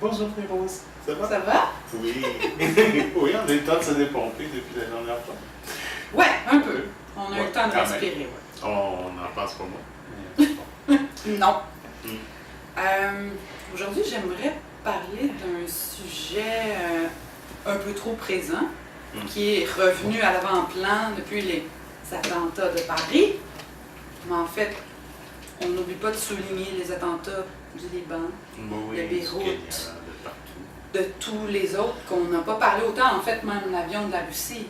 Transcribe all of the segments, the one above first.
Bonjour Féroce, ça va? Ça va? Oui. Oui, on a eu le temps de se dépomper depuis la dernière fois. Ouais, un peu. On a eu Ouais, le temps de quand même. respirer, ouais. On n'en pense pas moins. Non. Mm. Aujourd'hui, j'aimerais parler d'un sujet un peu trop présent, qui est revenu à l'avant-plan depuis les attentats de Paris. Mais en fait, on n'oublie pas de souligner les attentats du Liban, Oui, de du Beyrouth, Kenya, de partout. de tous les autres qu'on n'a pas parlé autant. En fait, même l'avion de la Russie.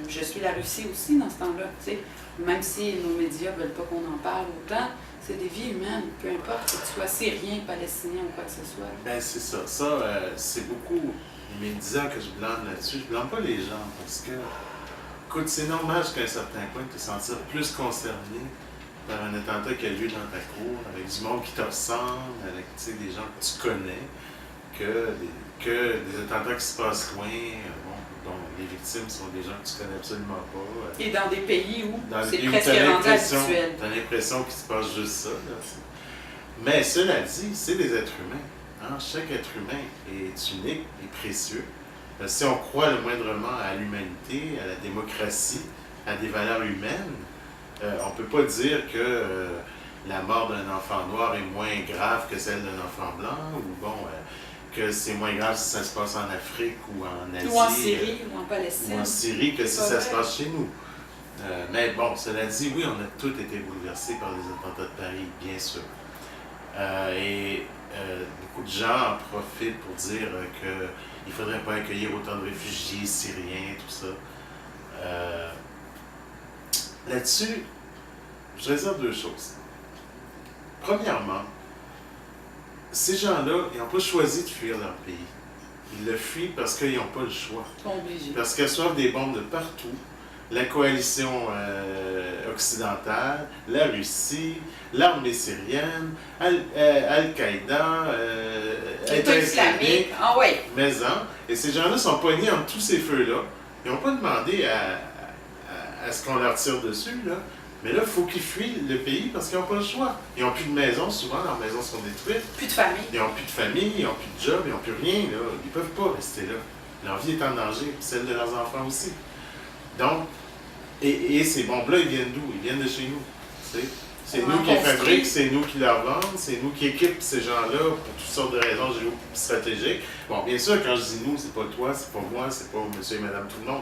Je suis la Russie aussi dans ce temps-là, tu sais. Même si nos médias ne veulent pas qu'on en parle autant, c'est des vies humaines, peu importe que tu sois syrien, palestinien ou quoi que ce soit. Ben, c'est ça. Ça, c'est beaucoup les médias que je blâme là-dessus. Je blâme pas les gens parce que, écoute, c'est normal jusqu'à un certain point de te sentir plus concerné par un attentat qui a lieu dans ta cour, avec du monde qui te ressemble, avec des gens que tu connais, que des attentats qui se passent loin, dont les victimes sont des gens que tu connais absolument pas. Et dans des pays où Dans les c'est pays où presque t'as rendu l'impression- habituel. T'as l'impression qu'il se passe juste ça. Là. Mais cela dit, c'est des êtres humains. Hein? Chaque être humain est unique et précieux. Si on croit le moindrement à l'humanité, à la démocratie, à des valeurs humaines, on ne peut pas dire que la mort d'un enfant noir est moins grave que celle d'un enfant blanc, ou que c'est moins grave si ça se passe en Afrique ou en Asie. Ou en Syrie, ou en Palestine. Ou en Syrie que si C'est pas ça se vrai. passe chez nous. Mais bon, cela dit, oui, on a tous été bouleversés par les attentats de Paris, bien sûr. Beaucoup de gens en profitent pour dire qu'il ne faudrait pas accueillir autant de réfugiés syriens, tout ça. Là-dessus, je réserve deux choses. Premièrement, ces gens-là, ils n'ont pas choisi de fuir leur pays. Ils le fuient parce qu'ils n'ont pas le choix. Obligé. Parce qu'ils reçoivent des bombes de partout. La coalition occidentale, la Russie, l'armée syrienne, Al-Qaïda, L'État islamique. Ah oui. Maison. Et ces gens-là sont poignés entre tous ces feux-là. Ils n'ont pas demandé à ce qu'on leur tire dessus, là. Mais là, il faut qu'ils fuient le pays parce qu'ils n'ont pas le choix. Ils n'ont plus de maison, souvent, leurs maisons sont détruites. Plus de famille. Ils n'ont plus de famille, ils n'ont plus de job, ils n'ont plus rien, là. Ils ne peuvent pas rester là. Leur vie est en danger, puis celle de leurs enfants aussi. Donc, et ces bombes-là, ils viennent d'où? Ils viennent de chez nous. Tu sais. C'est On nous en qui les construit. fabriquons, c'est nous qui leur vendent, c'est nous qui équipent ces gens-là pour toutes sortes de raisons géostratégiques. Bon, bien sûr, quand je dis nous, c'est pas toi, c'est pas moi, c'est pas monsieur et madame tout le monde.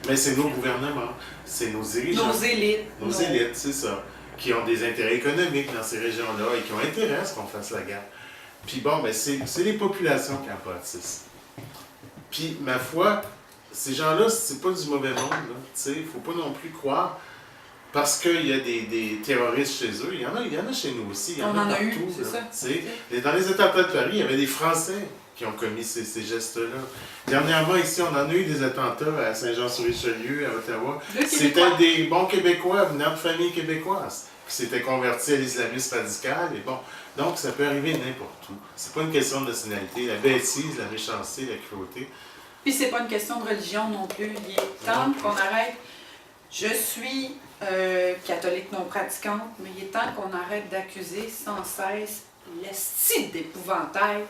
Mais c'est nos gouvernements, c'est nos dirigeants. Nos élites. Nos élites, c'est ça. Qui ont des intérêts économiques dans ces régions-là et qui ont intérêt à ce qu'on fasse la guerre. Puis bon, ben c'est les populations qui en pâtissent. Puis, ma foi, ces gens-là, c'est pas du mauvais monde, là. Tu sais, faut pas non plus croire. Parce qu'il y a des terroristes chez eux, il y en a chez nous aussi. Il y On en a partout, eu, c'est là, ça. tu sais. Et dans les attentats de Paris, il y avait des Français qui ont commis ces gestes-là. Dernièrement, ici, on en a eu des attentats à Saint-Jean-sur-Richelieu, à Ottawa. C'était des bons Québécois venant de familles québécoises qui s'étaient convertis à l'islamisme radical. Et bon, donc, ça peut arriver n'importe où. C'est pas une question de nationalité. La bêtise, la méchanceté, la cruauté. Puis c'est pas une question de religion non plus. Il est temps qu'on arrête. Je suis catholique non pratiquante, mais il est temps qu'on arrête d'accuser sans cesse l'esti d'épouvantail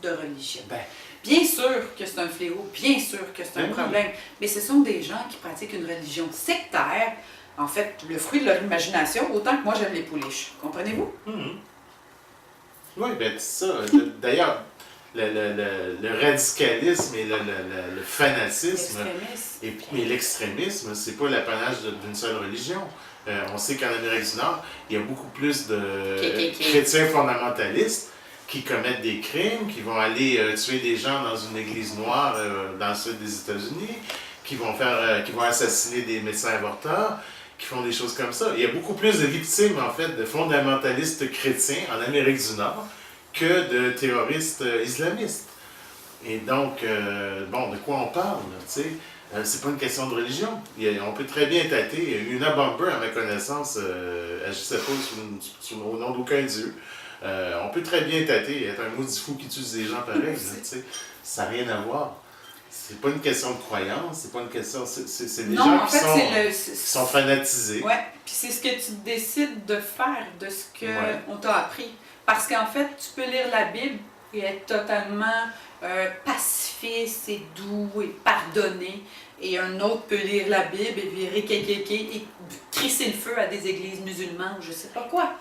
de religion. Ben, Bien sûr que c'est un fléau, bien sûr que c'est un Ben oui. problème, mais ce sont des gens qui pratiquent une religion sectaire, en fait, le fruit de leur imagination, autant que moi j'aime les pouliches. Comprenez-vous? Oui, ben c'est ça. D'ailleurs, le radicalisme et le fanatisme Extrémistes. mais l'extrémisme, c'est pas l'apanage d'une seule religion. On sait qu'en Amérique du Nord, il y a beaucoup plus de chrétiens fondamentalistes qui commettent des crimes, qui vont aller tuer des gens dans une église noire dans le sud des États-Unis, qui vont assassiner des médecins avorteurs, qui font des choses comme ça. Il y a beaucoup plus de victimes, en fait, de fondamentalistes chrétiens en Amérique du Nord que de terroristes islamistes. Et donc, bon, de quoi on parle, là, tu sais? C'est pas une question de religion. On peut très bien être athée. Una Bomber, à ma connaissance, agissait pas au nom d'aucun dieu. On peut très bien être athée et être un maudit fou qui tue des gens pareils. Là, tu sais. Ça n'a rien à voir. C'est pas une question de croyance, c'est pas une question... C'est des Non, gens en fait, qui sont fanatisés. Oui, puis c'est ce que tu décides de faire, de ce Ouais. qu'on t'a appris. Parce qu'en fait, tu peux lire la Bible et être totalement pacifiste et doux et pardonné. Et un autre peut lire la Bible et virer et crisser le feu à des églises musulmanes ou je sais pas quoi.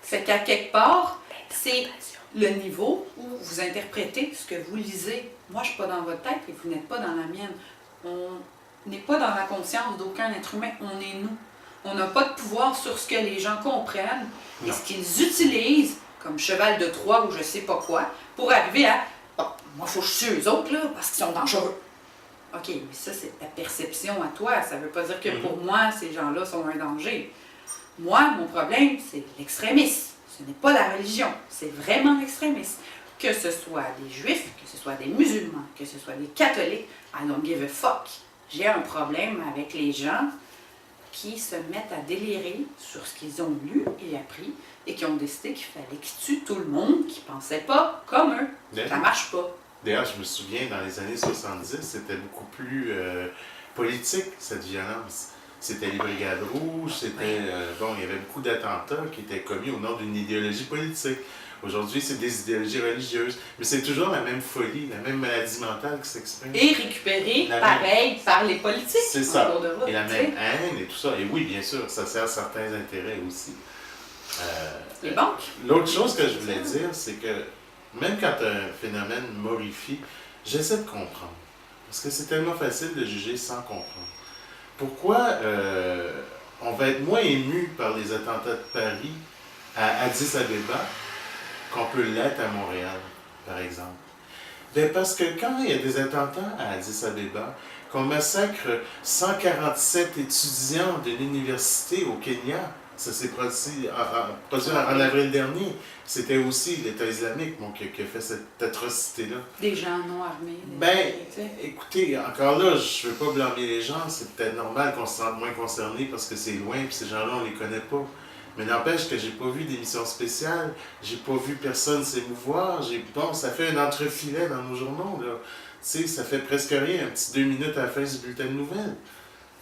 Fait qu'à quelque part, c'est le niveau où vous interprétez ce que vous lisez. Moi, je ne suis pas dans votre tête et vous n'êtes pas dans la mienne. On n'est pas dans la conscience d'aucun être humain, on est nous. On n'a pas de pouvoir sur ce que les gens comprennent et ce qu'ils utilisent comme cheval de Troie ou je sais pas quoi pour arriver à « Bon, moi, il faut que je tue eux autres là, parce qu'ils sont dangereux. » OK, mais ça, c'est ta perception à toi. Ça ne veut pas dire que pour moi, ces gens-là sont un danger. Moi, mon problème, c'est l'extrémisme. Ce n'est pas la religion, c'est vraiment l'extrémisme. Que ce soit des juifs, que ce soit des musulmans, que ce soit des catholiques, I don't give a fuck. J'ai un problème avec les gens qui se mettent à délirer sur ce qu'ils ont lu et appris et qui ont décidé qu'il fallait qu'ils tuent tout le monde qui ne pensait pas comme eux. Ça ne marche pas. D'ailleurs, je me souviens, dans les années 70, c'était beaucoup plus politique, cette violence. C'était les Brigades Rouges, c'était... il y avait beaucoup d'attentats qui étaient commis au nom d'une idéologie politique. Aujourd'hui, c'est des idéologies religieuses. Mais c'est toujours la même folie, la même maladie mentale qui s'exprime. Et récupérée, pareil, par les politiques. C'est ça. Et la même haine et tout ça. Et oui, bien sûr, ça sert certains intérêts aussi. Les banques. L'autre chose que je voulais dire, c'est que même quand un phénomène m'horrifie, j'essaie de comprendre. Parce que c'est tellement facile de juger sans comprendre. Pourquoi on va être moins ému par les attentats de Paris à Addis Abeba qu'on peut l'être à Montréal, par exemple? Bien, parce que quand il y a des attentats à Addis Abeba, qu'on massacre 147 étudiants de l'université au Kenya, ça s'est produit en avril dernier. C'était aussi l'État islamique qui a fait cette atrocité-là. Des gens non armés. Écoutez, encore là, je ne veux pas blâmer les gens. C'est peut-être normal qu'on se sente moins concerné parce que c'est loin et ces gens-là, on ne les connaît pas. Mais n'empêche que j'ai pas vu d'émission spéciale, j'ai pas vu personne s'émouvoir. Ça fait un entrefilet dans nos journaux, là. Tu sais, ça fait presque rien, un petit 2 minutes à la fin du bulletin de nouvelles.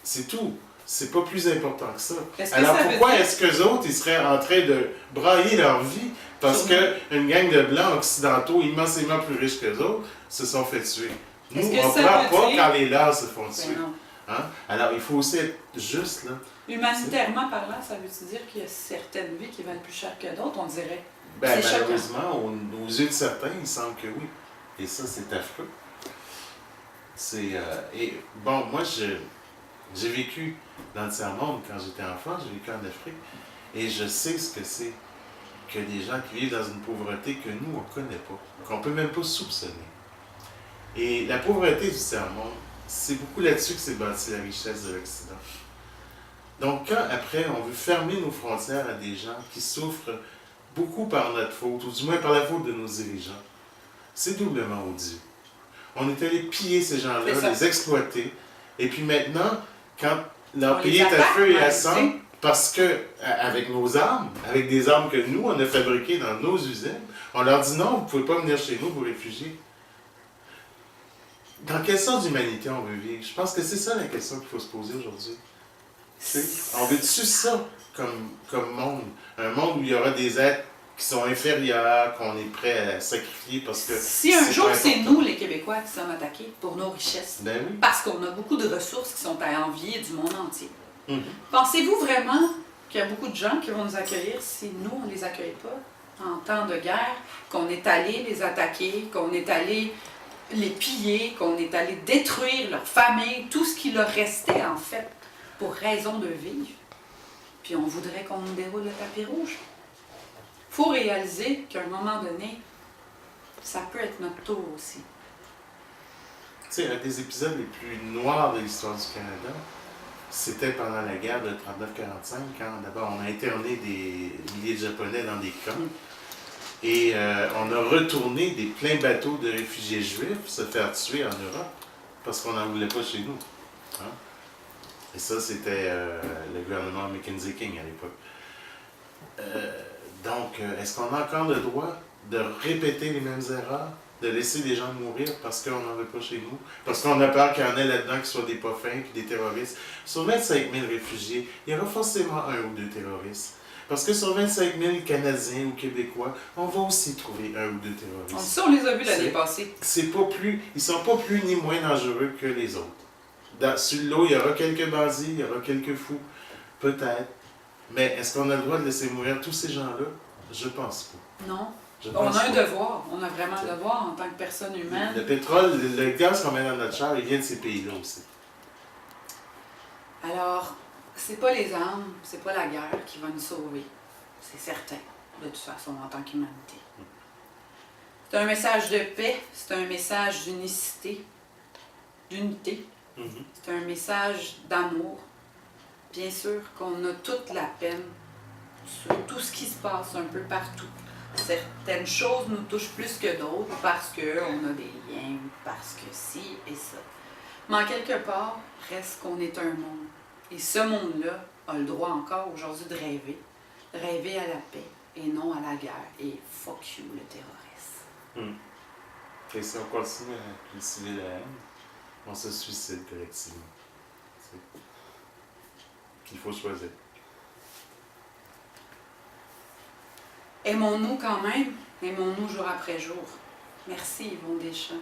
C'est tout. C'est pas plus important que ça. Alors pourquoi est-ce qu'eux autres, ils seraient en train de brailler leur vie parce qu'une gang de Blancs occidentaux immensément plus riches qu'eux autres se sont fait tuer? Nous, on ne pleure pas quand les leurs se font tuer. Hein? Alors, il faut aussi être juste, là. Humanitairement parlant, ça veut dire qu'il y a certaines vies qui valent plus cher que d'autres, on dirait? Malheureusement, aux yeux de certains, il semble que oui. Et ça, c'est affreux. Moi, j'ai vécu dans le tiers-monde quand j'étais enfant, j'ai vécu en Afrique, et je sais ce que c'est que des gens qui vivent dans une pauvreté que nous, on ne connaît pas, qu'on ne peut même pas soupçonner. Et la pauvreté du tiers-monde, c'est beaucoup là-dessus que s'est bâtie la richesse de l'Occident. Donc, quand après, on veut fermer nos frontières à des gens qui souffrent beaucoup par notre faute, ou du moins par la faute de nos dirigeants, c'est doublement odieux. On est allé piller ces gens-là, les exploiter, et puis maintenant, quand leur pays est à feu et à sang, parce que, avec nos armes, avec des armes que nous, on a fabriquées dans nos usines, on leur dit non, vous ne pouvez pas venir chez nous, vous réfugier. Dans quelle sorte d'humanité on veut vivre? Je pense que c'est ça la question qu'il faut se poser aujourd'hui. On veut-tu ça comme monde? Un monde où il y aura des êtres qui sont inférieurs, qu'on est prêt à sacrifier parce que... Si un jour c'est nous, les Québécois, qui sommes attaqués pour nos richesses, ben oui. Parce qu'on a beaucoup de ressources qui sont à envier du monde entier. Pensez-vous vraiment qu'il y a beaucoup de gens qui vont nous accueillir si nous, on ne les accueille pas en temps de guerre, qu'on est allé les attaquer, qu'on est allé les piller, qu'on est allé détruire leur famille, tout ce qui leur restait en fait pour raison de vivre. Puis on voudrait qu'on nous déroule le tapis rouge. Il faut réaliser qu'à un moment donné, ça peut être notre tour aussi. Tu sais, un des épisodes les plus noirs de l'histoire du Canada, c'était pendant la guerre de 39-45, quand d'abord on a interné des milliers de Japonais dans des camps. Et on a retourné des pleins bateaux de réfugiés juifs se faire tuer en Europe parce qu'on n'en voulait pas chez nous. Hein? Et ça, c'était le gouvernement Mackenzie King à l'époque. Donc, est-ce qu'on a encore le droit de répéter les mêmes erreurs, de laisser des gens mourir parce qu'on n'en veut pas chez nous, parce qu'on a peur qu'il y en ait là-dedans qui soient des pas fins puis des terroristes? Sur 25 000 réfugiés, il y aura forcément 1 ou 2 terroristes. Parce que sur 25 000 Canadiens ou Québécois, on va aussi trouver un ou deux terroristes. Ça, on les a vus l'année passée. Ils sont pas plus ni moins dangereux que les autres. Sur l'eau, il y aura quelques bandits, il y aura quelques fous, peut-être. Mais est-ce qu'on a le droit de laisser mourir tous ces gens-là? Je pense pas. Non. On a un devoir. On a vraiment un devoir en tant que personne humaine. Le pétrole, le gaz qu'on met dans notre char, il vient de ces pays-là aussi. Alors, c'est pas les armes, c'est pas la guerre qui va nous sauver. C'est certain, de toute façon, en tant qu'humanité. C'est un message de paix, c'est un message d'unicité, d'unité. C'est un message d'amour. Bien sûr qu'on a toute la peine sur tout ce qui se passe un peu partout. Certaines choses nous touchent plus que d'autres parce qu'on a des liens, parce que ci et ça. Mais en quelque part, reste qu'on est un monde. Et ce monde-là a le droit encore aujourd'hui de rêver. Rêver à la paix et non à la guerre. Et fuck you, le terroriste. Et si on continue à cultiver la haine, on se suicide collectivement. Il faut choisir. Aimons-nous quand même. Aimons-nous jour après jour. Merci Yvon Deschamps.